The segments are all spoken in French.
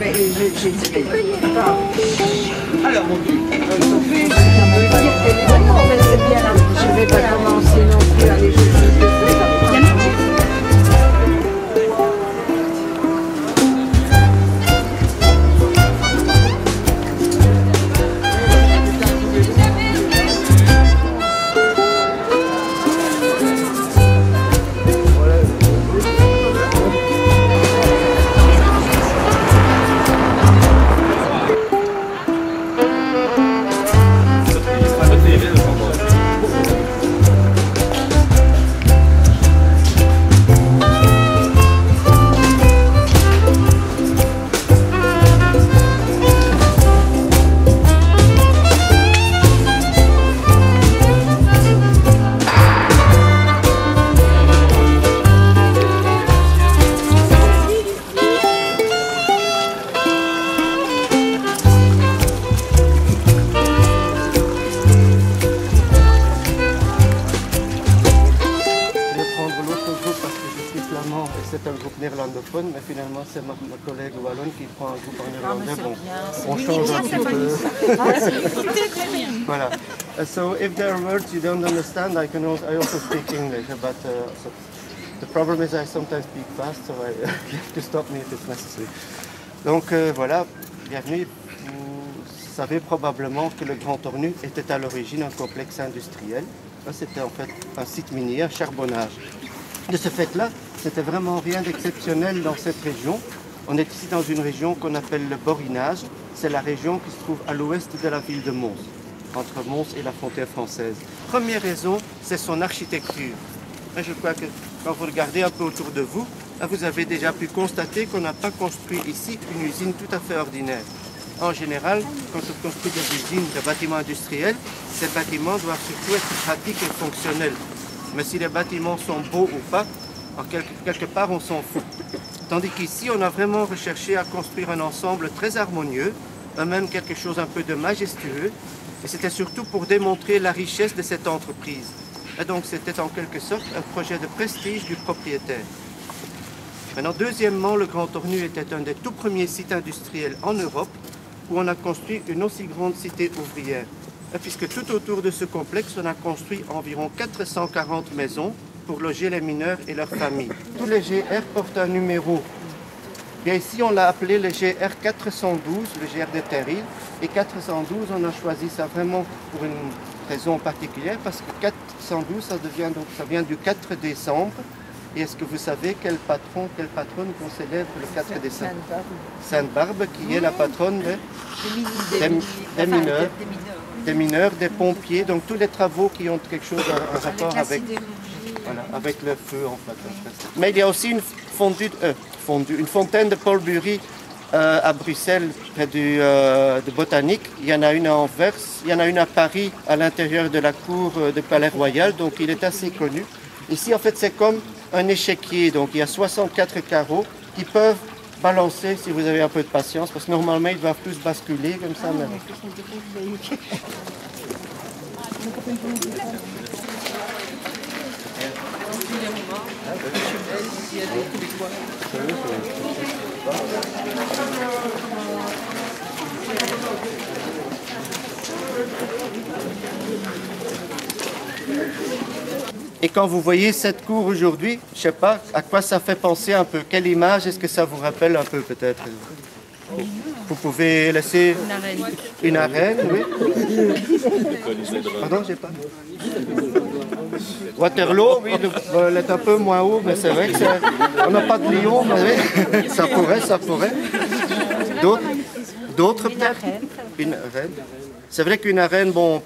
Ben, j'ai dit qu'elle payait pas. Alors, mon Dieu. Sophie, ça veut dire qu'elle est d'accord, mais c'est bien là. Je ne vais pas commencer non plus à les jouer. C'est un groupe néerlandophone, mais finalement c'est ma collègue wallonne qui prend un groupe en néerlandais. Bon, on change un petit peu. Voilà. So if there are words you don't understand, I also speak English. But so the problem is I sometimes speak fast, so you have to stop me if it's necessary. Donc voilà, bienvenue. Vous savez probablement que le Grand Ornu était à l'origine un complexe industriel. C'était en fait un site minier, un charbonnage. De ce fait-là, c'était vraiment rien d'exceptionnel dans cette région. On est ici dans une région qu'on appelle le Borinage. C'est la région qui se trouve à l'ouest de la ville de Mons, entre Mons et la frontière française. Première raison, c'est son architecture. Je crois que quand vous regardez un peu autour de vous, vous avez déjà pu constater qu'on n'a pas construit ici une usine tout à fait ordinaire. En général, quand on construit des usines, des bâtiments industriels, ces bâtiments doivent surtout être pratiques et fonctionnels. Mais si les bâtiments sont beaux ou pas, quelque part on s'en fout. Tandis qu'ici, on a vraiment recherché à construire un ensemble très harmonieux, même quelque chose un peu de majestueux, et c'était surtout pour démontrer la richesse de cette entreprise. Et donc c'était en quelque sorte un projet de prestige du propriétaire. Maintenant, deuxièmement, le Grand Ornu était un des tout premiers sites industriels en Europe où on a construit une aussi grande cité ouvrière. Puisque tout autour de ce complexe, on a construit environ 440 maisons pour loger les mineurs et leurs familles. Tous les GR portent un numéro. Bien ici, on l'a appelé le GR 412, le GR de Terril. Et 412, on a choisi ça vraiment pour une raison particulière, parce que 412, ça vient du 4 décembre. Et est-ce que vous savez quelle patronne qu'on célèbre le 4 décembre? Sainte-Barbe, qui est la patronne des mineurs, des pompiers, donc tous les travaux qui ont quelque chose en rapport avec le feu en fait. Mais il y a aussi une fontaine de Paul Bury à Bruxelles, près de Botanique. Il y en a une à Anvers, il y en a une à Paris, à l'intérieur de la cour de Palais Royal, donc il est assez connu. Ici en fait c'est comme un échiquier, donc il y a 64 carreaux qui peuvent balancer si vous avez un peu de patience, parce que normalement ils doivent tous basculer comme ça. Mais... Et quand vous voyez cette cour aujourd'hui, je ne sais pas à quoi ça fait penser un peu. Quelle image est-ce que ça vous rappelle un peu peut-être? Vous pouvez laisser... Une arène. Une arène, oui. Pardon, j'ai pas... Waterloo, oui, elle est un peu moins haut, mais c'est vrai qu'on n'a pas de lion, mais oui, ça pourrait. D'autres peut-être? Une arène. C'est vrai qu'une arène, bon,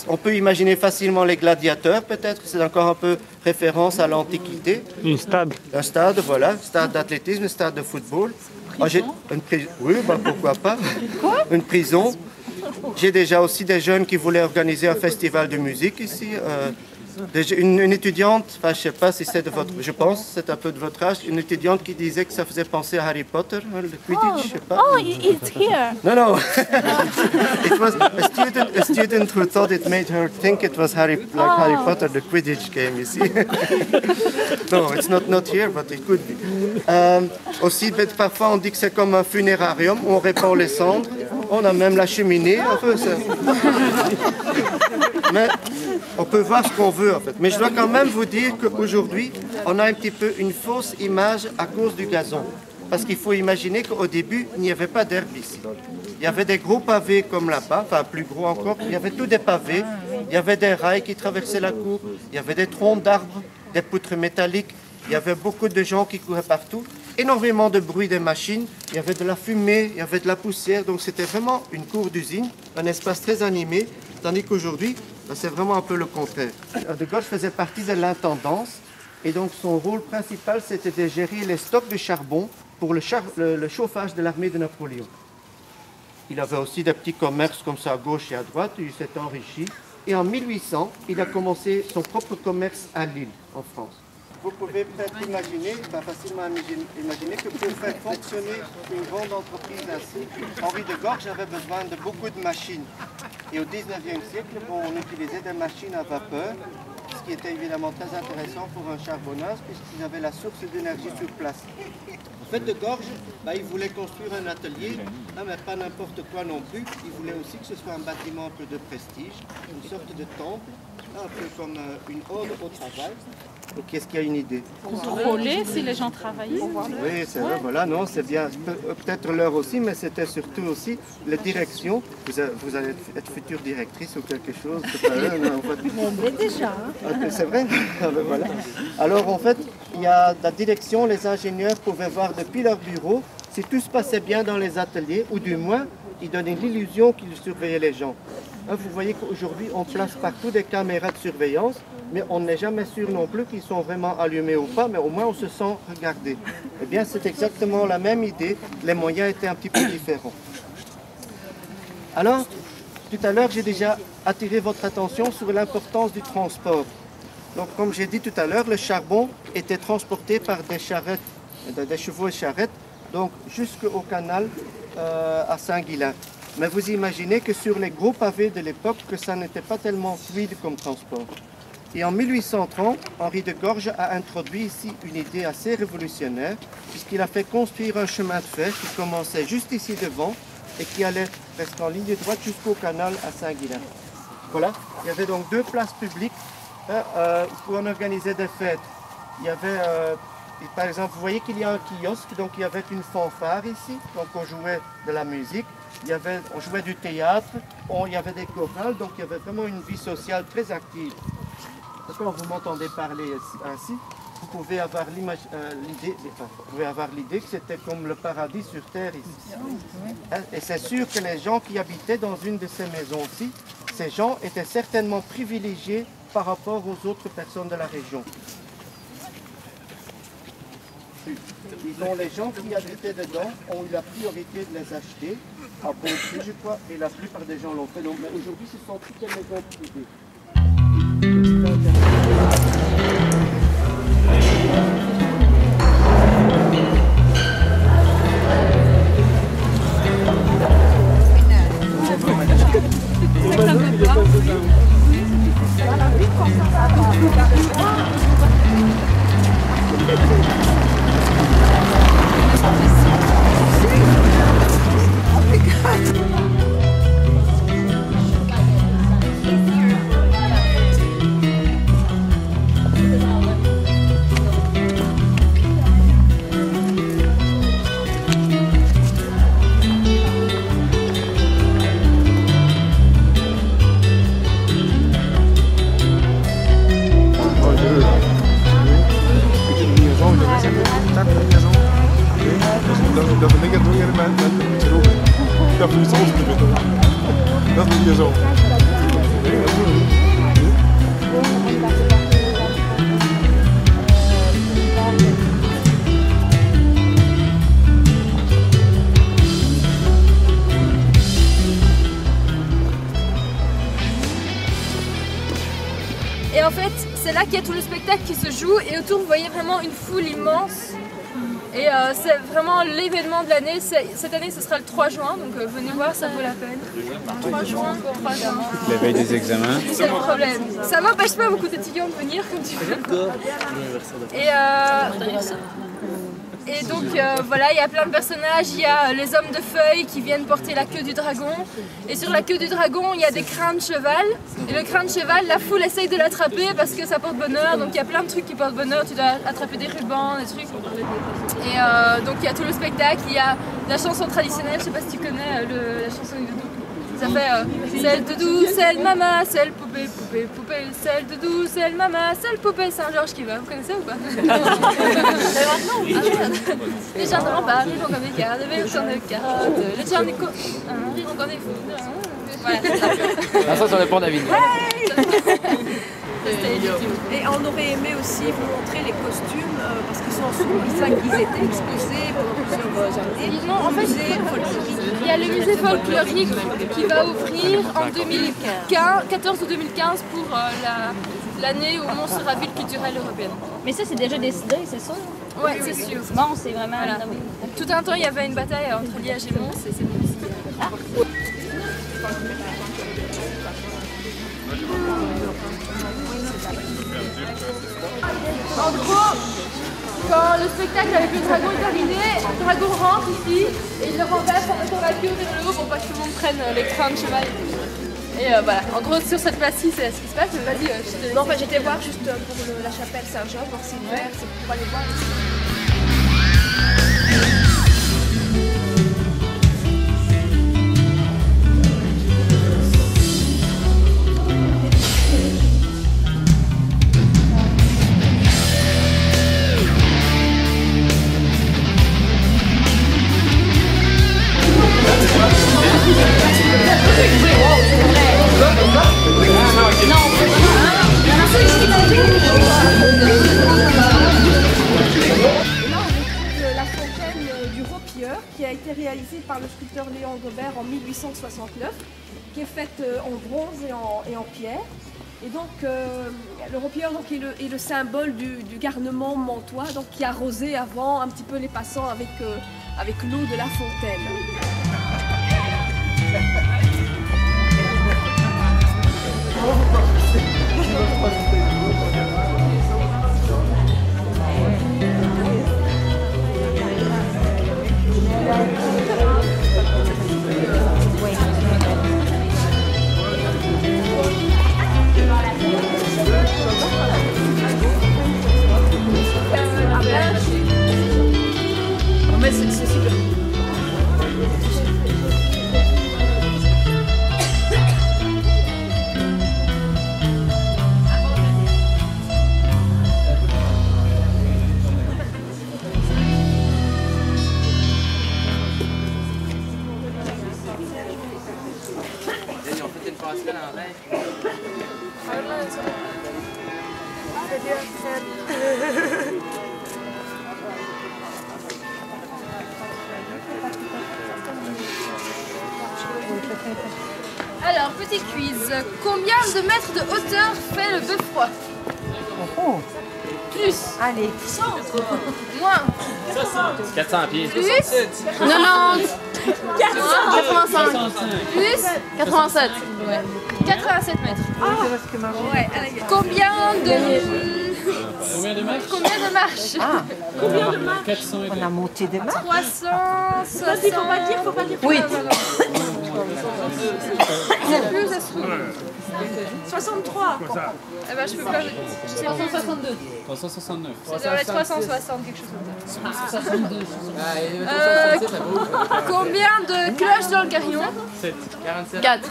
on peut imaginer facilement les gladiateurs, peut-être. C'est encore un peu référence à l'Antiquité. Un stade. Un stade, voilà. Stade d'athlétisme, stade de football. Oui, bah, pourquoi pas. Une prison. J'ai déjà aussi des jeunes qui voulaient organiser un festival de musique ici. Une étudiante, enfin, je ne sais pas si c'est de votre... Je pense c'est un peu de votre âge, une étudiante qui disait que ça faisait penser à Harry Potter, hein, le Quidditch, je sais pas. Oh, it's here. No. It was a student who thought it made her think it was Harry Potter, the Quidditch game, you see. No, it's not here, but it could be. Aussi, parfois on dit que c'est comme un funérarium, où on répand les cendres. On a même la cheminée, un peu ça. Mais on peut voir ce qu'on veut en fait. Mais je dois quand même vous dire qu'aujourd'hui, on a un petit peu une fausse image à cause du gazon. Parce qu'il faut imaginer qu'au début, il n'y avait pas d'herbe ici. Il y avait des gros pavés comme là-bas, enfin plus gros encore. Il y avait tous des pavés, il y avait des rails qui traversaient la cour, il y avait des troncs d'arbres, des poutres métalliques, il y avait beaucoup de gens qui couraient partout. Énormément de bruit des machines, il y avait de la fumée, il y avait de la poussière, donc c'était vraiment une cour d'usine, un espace très animé, tandis qu'aujourd'hui, c'est vraiment un peu le contraire. De Gaulle faisait partie de l'intendance, et donc son rôle principal, c'était de gérer les stocks de charbon pour le chauffage de l'armée de Napoléon. Il avait aussi des petits commerces comme ça à gauche et à droite, il s'est enrichi, et en 1800, il a commencé son propre commerce à Lille, en France. Vous pouvez peut-être imaginer, facilement imaginer que pour faire fonctionner une grande entreprise ainsi, Henri de Gorge avait besoin de beaucoup de machines. Et au 19e siècle, on utilisait des machines à vapeur, ce qui était évidemment très intéressant pour un charbonnage, puisqu'ils avaient la source d'énergie sur place. En fait, de Gorge, il voulait construire un atelier, mais pas n'importe quoi non plus. Il voulait aussi que ce soit un bâtiment un peu de prestige, une sorte de temple, un peu comme une ode au travail. Donc, est-ce qu'il y a une idée? Contrôler si les gens travaillaient. Oui, c'est vrai, voilà, non, c'est bien. Peut-être l'heure aussi, mais c'était surtout aussi la direction. Vous allez être future directrice ou quelque chose. On est déjà. C'est vrai? Voilà. Alors, en fait, il y a la direction, les ingénieurs pouvaient voir depuis leur bureau si tout se passait bien dans les ateliers, ou du moins, ils donnaient l'illusion qu'ils surveillaient les gens. Vous voyez qu'aujourd'hui, on place partout des caméras de surveillance, mais on n'est jamais sûr non plus qu'ils sont vraiment allumés ou pas, mais au moins on se sent regardé. Eh bien, c'est exactement la même idée, les moyens étaient un petit peu différents. Alors, tout à l'heure, j'ai déjà attiré votre attention sur l'importance du transport. Donc, comme j'ai dit tout à l'heure, le charbon était transporté par des charrettes, des chevaux et charrettes, donc jusqu'au canal à Saint-Guilain. Mais vous imaginez que sur les gros pavés de l'époque, que ça n'était pas tellement fluide comme transport. Et en 1830, Henri de Gorge a introduit ici une idée assez révolutionnaire, puisqu'il a fait construire un chemin de fer qui commençait juste ici devant et qui allait presque en ligne droite jusqu'au canal à Saint-Guilain. Voilà, il y avait donc deux places publiques où on organisait des fêtes. Il y avait, par exemple, vous voyez qu'il y a un kiosque, donc il y avait une fanfare ici, donc on jouait de la musique. On jouait du théâtre, il y avait des chorales, donc il y avait vraiment une vie sociale très active. Quand vous m'entendez parler ainsi, vous pouvez avoir l'idée que c'était comme le paradis sur terre ici. Et c'est sûr que les gens qui habitaient dans une de ces maisons-ci, ces gens étaient certainement privilégiés par rapport aux autres personnes de la région. Disons, les gens qui habitaient dedans ont eu la priorité de les acheter à bon prix, je crois, et la plupart des gens l'ont fait. Donc, mais aujourd'hui, ce sont toutes les maisons privées. en fait, c'est là qu'il y a tout le spectacle qui se joue et autour vous voyez vraiment une foule immense. Et c'est vraiment l'événement de l'année. Cette année ce sera le 3 juin, donc venez voir, ça vaut la peine. 3 juin, 3 juin. La veille des examens. C'est le problème. Ça m'empêche pas beaucoup d'étudiants de venir comme tu veux. Et donc voilà, il y a plein de personnages, il y a les hommes de feuilles qui viennent porter la queue du dragon. Et sur la queue du dragon, il y a des crins de cheval. Et le crin de cheval, la foule essaye de l'attraper parce que ça porte bonheur. Donc il y a plein de trucs qui portent bonheur, tu dois attraper des rubans, des trucs. Et donc il y a tout le spectacle, il y a la chanson traditionnelle, je sais pas si tu connais la chanson du Doudou. Ça fait c'est le Doudou, c'est le Mama, c'est le poupée, poupée, poupée, c'est le Doudou, c'est le Mama, c'est le poupée Saint-Georges qui va. Vous connaissez ou pas? Les gens de rempart, ils vont comme des cartes, des autant de carottes, les gens des ils vont comme des fous. Voilà, c'est ça. Ça, ça dépend David. Et on aurait aimé aussi vous montrer les costumes parce qu'ils sont souvent ils étaient exposés pendant plusieurs années. Non, en fait, il y a le musée folklorique qui va ouvrir en 2014 ou 2015 pour l'année où Mons sera ville culturelle européenne. Mais ça, c'est déjà décidé, c'est ça? Ouais, c'est sûr. Bon, c'est vraiment... Voilà. Tout un temps, il y avait une bataille entre Liège et Mons et c'est bon aussi. En gros, quand le spectacle avec le dragon est terminé, le dragon rentre ici et il le renverse en mettant la queue vers le haut pour pas que tout le monde prenne les crins de cheval. Et voilà, en gros sur cette place-ci c'est ce qui se passe, mais vas-y, je te... Non, enfin, j'étais voir juste pour la chapelle Saint-Jean, voir si l'hiver, c'est pour aller voir. Qui a été réalisée par le sculpteur Léon Gobert en 1869, qui est faite en bronze et en pierre. Et donc le ropieur donc, est le symbole du garnement montois, donc, qui arrosait avant un petit peu les passants avec l'eau de la fontaine. Alors, petit quiz. Combien de mètres de hauteur fait le bœuf froid? Plus. Allez. 100. Moins. 400 pieds. Plus. 90. 85. Plus. 87. 87 mètres. Ouais. Combien de... Combien de marches? Combien de marches? Ah, Combien de marches? 400 et on a monté des marches. 360... Faut pas dire. Oui. C'est plus, ça se trouve. 63. Eh ben, je peux pas... 362. 369. Ça devrait être 360, quelque chose comme ça. 62. Combien de cloches dans le carillon? 7. 47. 4.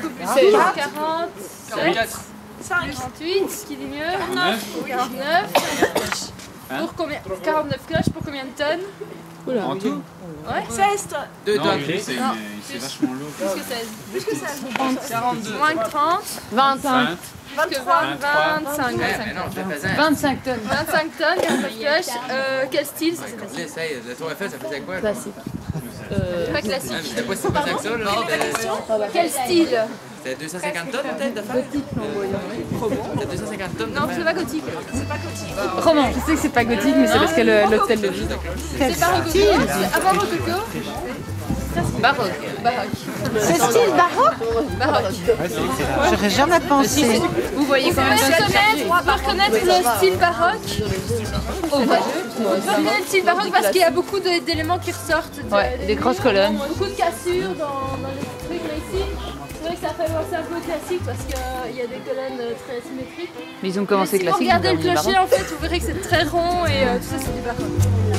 47. 48, ce qui dit mieux. 49. Pour combien? 49 cloches pour combien de tonnes? En tout? Ouais. 16. 2 Non, tonnes. c'est vachement lourd. Plus que 16. Plus que ça. 42. Moins que 30. 25. Plus que 20, 25. Mais non, je fais pesant. 25 tonnes. 25 tonnes, 49 cloches. Quel style? Ça, c'est facile. Essaye, le tour Eiffel, ça faisait quoi? Classique. Pas classique. C'était pas si pesant que ça, là. Quel style? C'est 250 tonnes peut-être de fer? C'est 250 tonnes de Non, fer. c'est pas gothique. C'est pas gothique. Roman. Je sais que c'est pas gothique, mais c'est parce que l'hôtel le dit. C'est pas rococo. C'est avant rococo. Baroque. C'est style baroque. J'aurais jamais pensé. Vous voyez quand même On peut reconnaître le style baroque. On peut reconnaître le style baroque parce qu'il y a beaucoup d'éléments qui ressortent. des grosses colonnes. Beaucoup de cassures dans les trucs, mais ici, c'est vrai que ça fait penser un peu classique parce qu'il y a des colonnes très symétriques. Mais ils ont commencé Si vous classique. regardez le ils ont mis clocher, en fait, vous verrez que c'est très rond et tout ça, c'est du baroque.